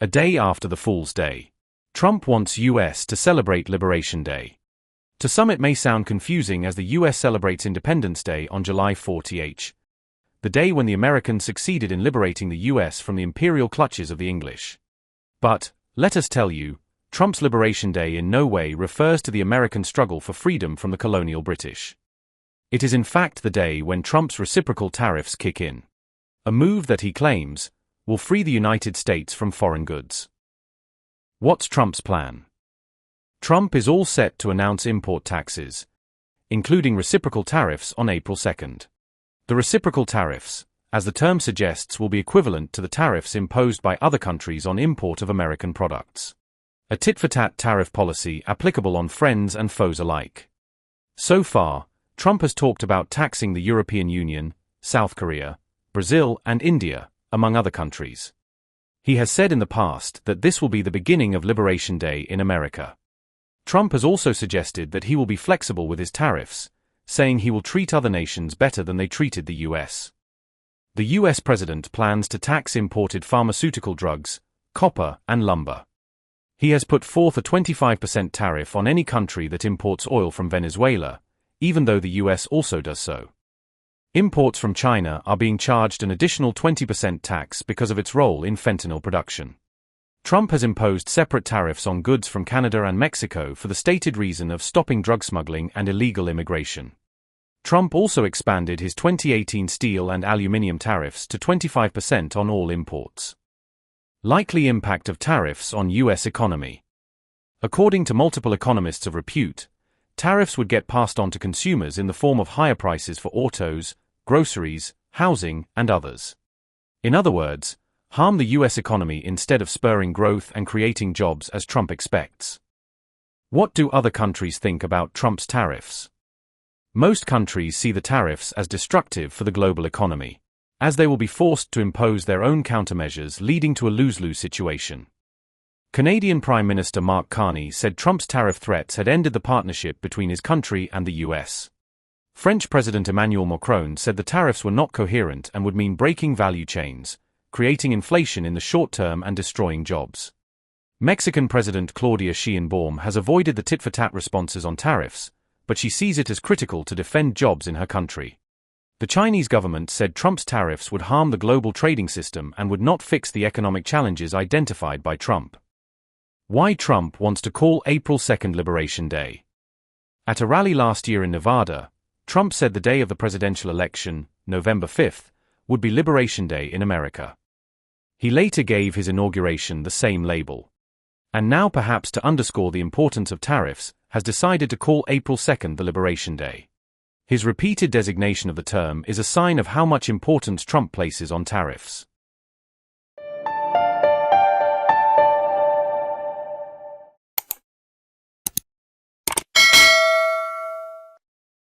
A day after the Fool's Day. Trump wants US to celebrate Liberation Day. To some it may sound confusing as the US celebrates Independence Day on July 4th, the day when the Americans succeeded in liberating the US from the imperial clutches of the English. But, let us tell you, Trump's Liberation Day in no way refers to the American struggle for freedom from the colonial British. It is in fact the day when Trump's reciprocal tariffs kick in. A move that he claims will free the United States from foreign goods. What's Trump's plan? Trump is all set to announce import taxes, including reciprocal tariffs on April 2nd. The reciprocal tariffs, as the term suggests, will be equivalent to the tariffs imposed by other countries on import of American products. A tit-for-tat tariff policy applicable on friends and foes alike. So far, Trump has talked about taxing the European Union, South Korea, Brazil, and India, among other countries. He has said in the past that this will be the beginning of Liberation Day in America. Trump has also suggested that he will be flexible with his tariffs, saying he will treat other nations better than they treated the US. The US president plans to tax imported pharmaceutical drugs, copper, and lumber. He has put forth a 25% tariff on any country that imports oil from Venezuela, even though the US also does so. Imports from China are being charged an additional 20% tax because of its role in fentanyl production. Trump has imposed separate tariffs on goods from Canada and Mexico for the stated reason of stopping drug smuggling and illegal immigration. Trump also expanded his 2018 steel and aluminium tariffs to 25% on all imports. Likely impact of tariffs on U.S. economy. According to multiple economists of repute, tariffs would get passed on to consumers in the form of higher prices for autos, groceries, housing, and others. In other words, harm the U.S. economy instead of spurring growth and creating jobs as Trump expects. What do other countries think about Trump's tariffs? Most countries see the tariffs as destructive for the global economy, as they will be forced to impose their own countermeasures, leading to a lose-lose situation. Canadian Prime Minister Mark Carney said Trump's tariff threats had ended the partnership between his country and the US. French President Emmanuel Macron said the tariffs were not coherent and would mean breaking value chains, creating inflation in the short term and destroying jobs. Mexican President Claudia Sheinbaum has avoided the tit-for-tat responses on tariffs, but she sees it as critical to defend jobs in her country. The Chinese government said Trump's tariffs would harm the global trading system and would not fix the economic challenges identified by Trump. Why Trump wants to call April 2nd Liberation Day. At a rally last year in Nevada, Trump said the day of the presidential election, November 5th, would be Liberation Day in America. He later gave his inauguration the same label. And now, perhaps to underscore the importance of tariffs, has decided to call April 2nd the Liberation Day. His repeated designation of the term is a sign of how much importance Trump places on tariffs.